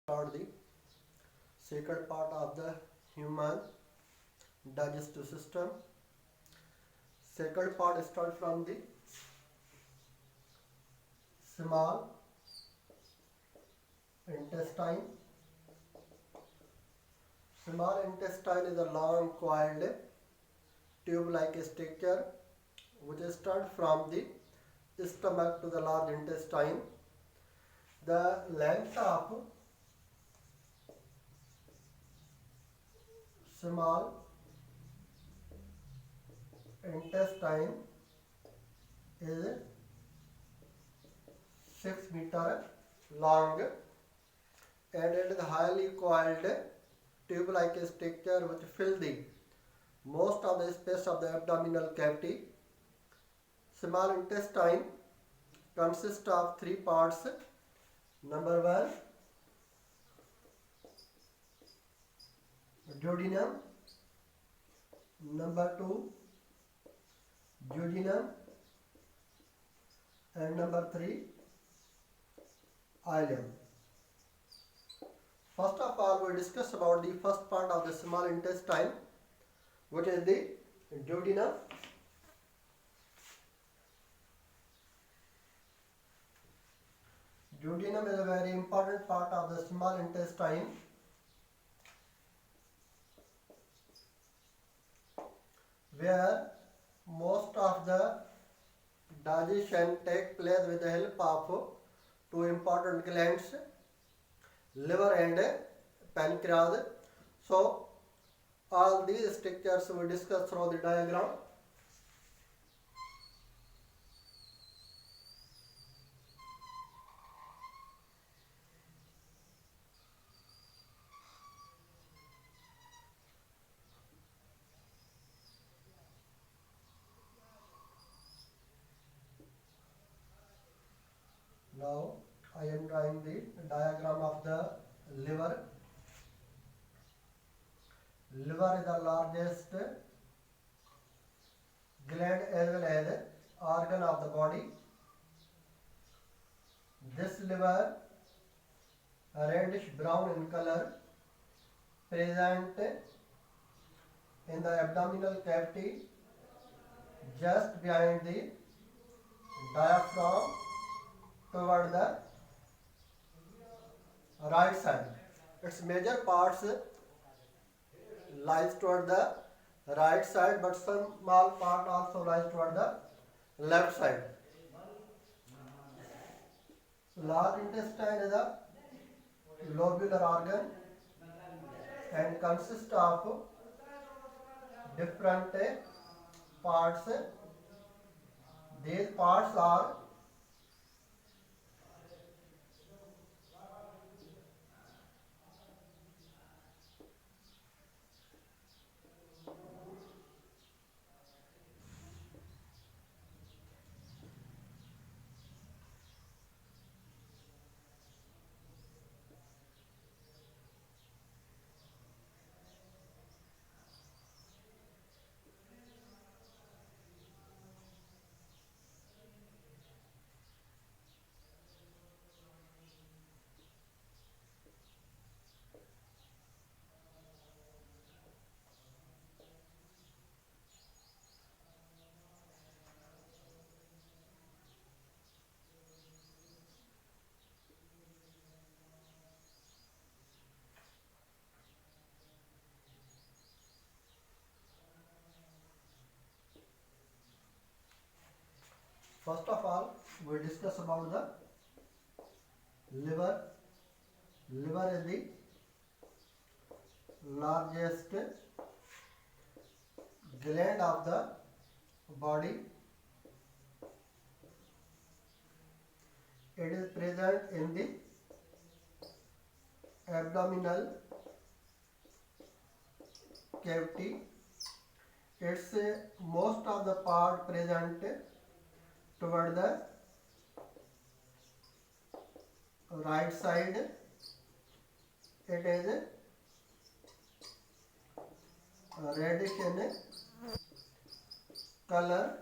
about the second part of the human digestive system. Second part starts from the small intestine. Small intestine is a long coiled tube-like structure which starts from the stomach to the large intestine. The length of small intestine is 6 meter long and it is highly coiled tube-like structure which fill the most of the space of the abdominal cavity. Small intestine consists of three parts. Number one, duodenum. Number two, jejunum. And number three, ileum. First of all, we discuss about the first part of the small intestine, which is the duodenum. Duodenum is a very important part of the small intestine. Where most of the digestion takes place with the help of two important glands, liver and pancreas. So all these structures we discuss through the diagram. Now I am drawing the diagram of the liver. Liver is the largest gland as well as organ of the body. This liver, reddish brown in color, present in the abdominal cavity just behind the diaphragm toward the right side. Its major parts lies toward the right side, but some small part also lies toward the left side. Large intestine is a lobular organ and consists of different parts. These parts are first of all we discuss about the liver. Liver is the largest gland of the body. It is present in the abdominal cavity. It's most of the part present toward the right side. It is reddish in color.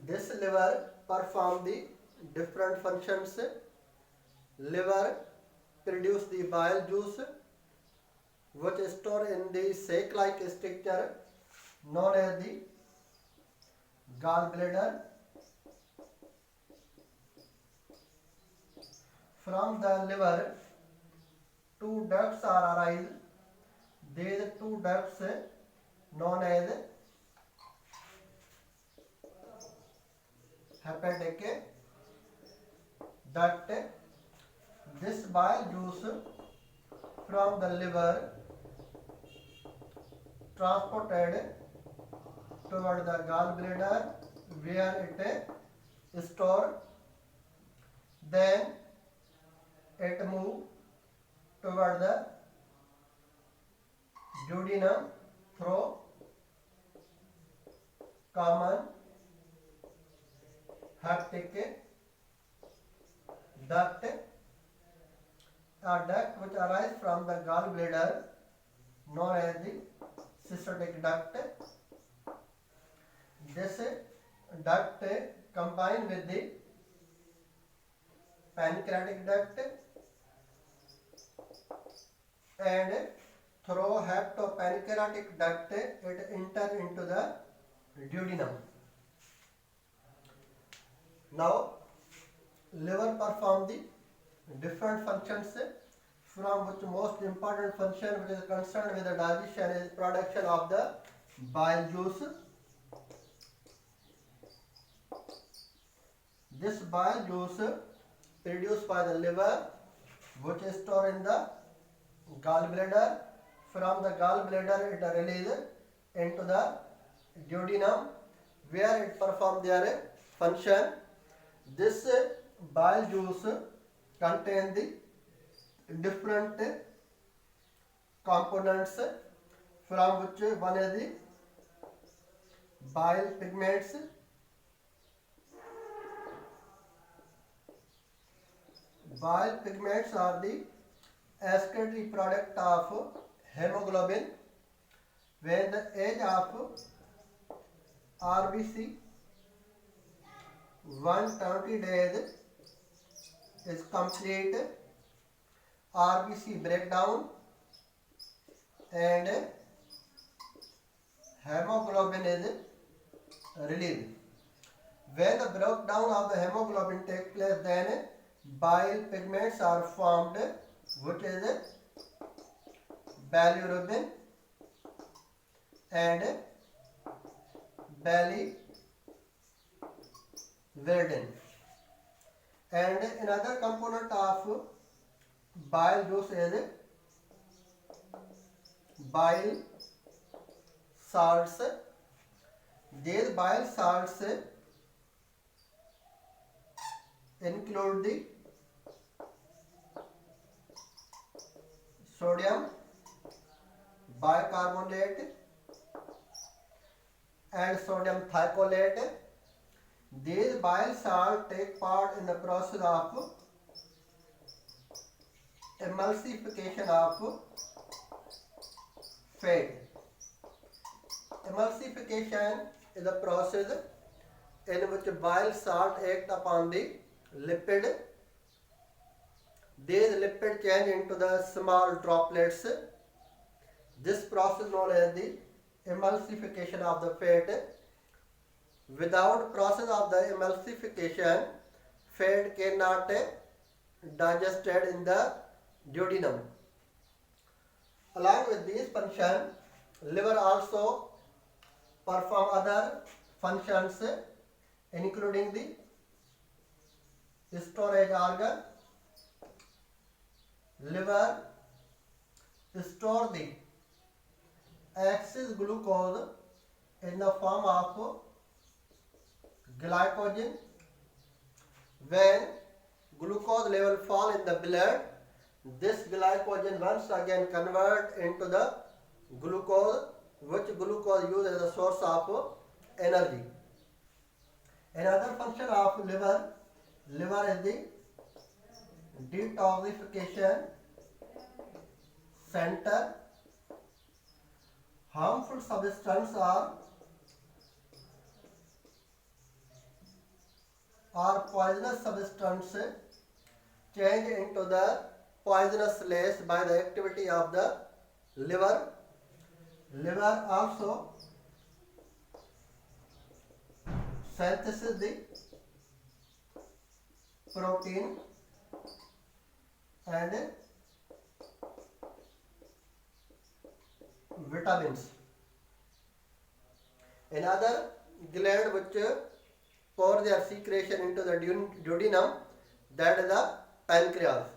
This liver perform the different functions Liver produce the bile juice which is stored in the sac-like structure known as the gallbladder. From the liver, two ducts are arise. These two ducts known as hepatic duct. This bile juice from the liver transported toward the gallbladder where it is stored. Then it moves toward the duodenum through common hepatic duct, a duct which arises from the gallbladder known as the cystotic duct. This duct combined with the pancreatic duct and through hepatopancreatic duct it enters into the duodenum. Now liver perform the different functions, from which most important function which is concerned with the digestion is production of the bile juice. This bile juice produced by the liver which is stored in the gallbladder. From the gallbladder it is released into the duodenum where it performs their function. This bile juice contains the different components, from which one is the bile pigments. Bile pigments are the excretory product of hemoglobin. When the age of RBC 120 days is complete, RBC breakdown and hemoglobin is released. When the breakdown of the hemoglobin takes place, then bile pigments are formed, which is bilirubin and biliverdin. And another component of bile juice is bile salts. These bile salts include the sodium bicarbonate and sodium thiolate. These bile salts take part in the process of emulsification of fat. Emulsification is a process in which bile salt act upon the lipid. These lipids change into the small droplets. This process known as the emulsification of the fat. Without process of the emulsification, fat cannot digested in the duodenum. Along with these functions, liver also perform other functions, including the storage organ. Liver store the excess glucose in the form of glycogen. When glucose level fall in the blood, this glycogen once again convert into the glucose, which glucose used as a source of energy. Another function of liver is the detoxification center. Harmful substances are poisonous substances change into the poisonous slash by the activity of the liver. Liver also synthesis the protein and vitamins. Another gland which pour their secretion into the duodenum, that is the pancreas.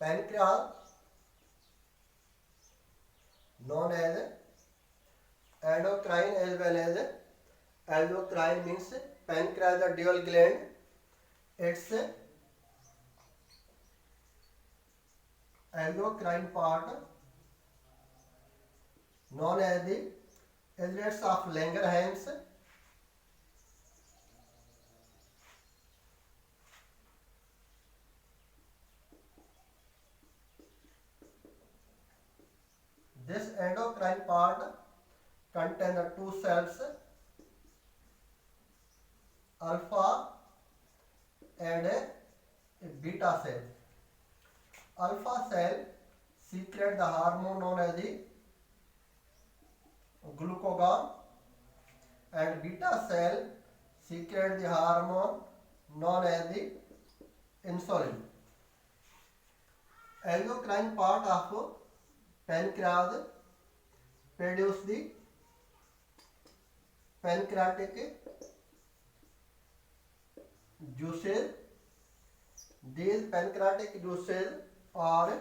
Pancreas, known as endocrine as well as endocrine, means pancreas is a dual gland. Its endocrine part known as the islets of Langerhans. This endocrine part contains the two cells, alpha and a beta cell. Alpha cell secrete the hormone known as the glucagon, and beta cell secrete the hormone known as the insulin. Endocrine part of pancreas produce the pancreatic juices. These pancreatic juices are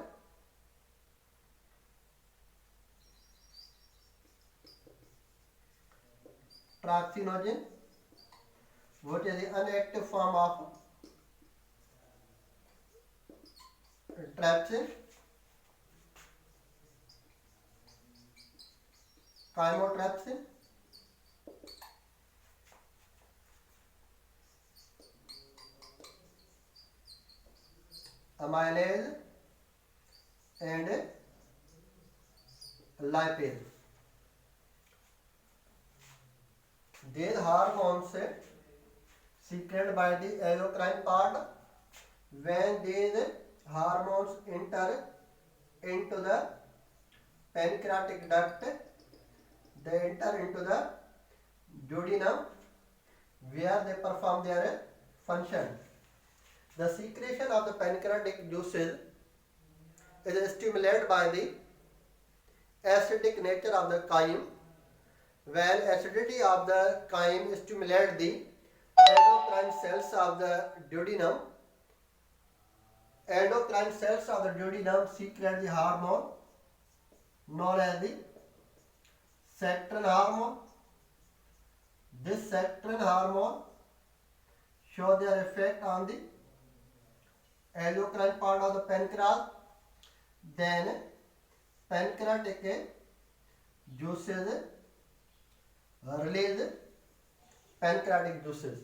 trypsinogen, which is the inactive form of trypsin, chymotrypsin, amylase and lipase. These hormones secreted by the endocrine part. When these hormones enter into the pancreatic duct, they enter into the duodenum where they perform their function. The secretion of the pancreatic juices is stimulated by the acidic nature of the chyme. When acidity of the chyme stimulates the endocrine cells of the duodenum, endocrine cells of the duodenum secrete the hormone known as the secretin hormone. This secretin hormone show their effect on the endocrine part of the pancreas. Then pancreatic juices release pancreatic juices.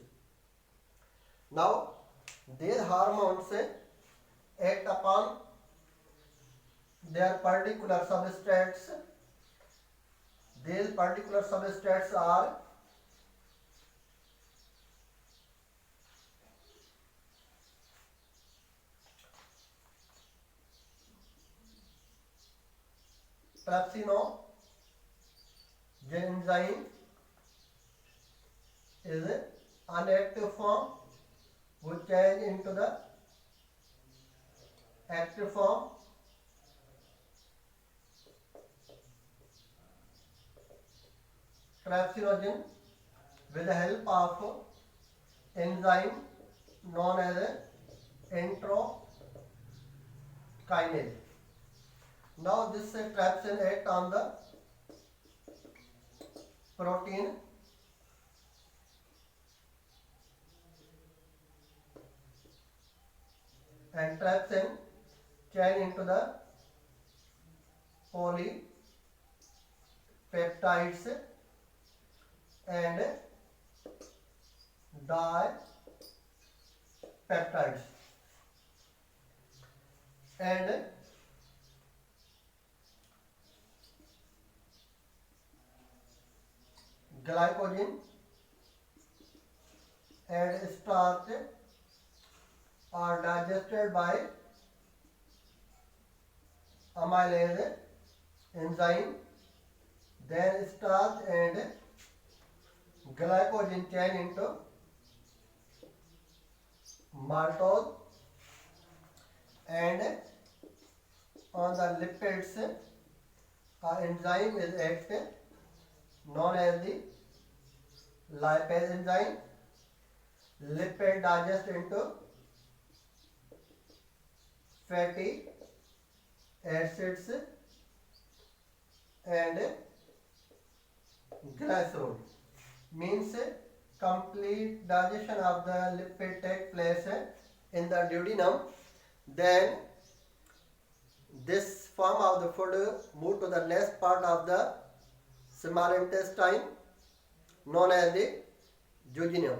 Now these hormones act upon their particular substrates. These particular substrates are trypsinogen enzyme is an active form which change into the active form. Trypsinogen with the help of enzyme known as enterokinase. Now this trypsin act on the protein and trypsin change into the polypeptide. peptides and dipeptides, and glycogen and starch are digested by amylase enzyme. Then starch and glycogen change into maltose, and on the lipids enzyme is active known as the lipase enzyme. Lipid digest into fatty acids and glycerol. Means complete digestion of the lipid take place in the duodenum. Then this form of the food move to the next part of the small intestine known as the jejunum.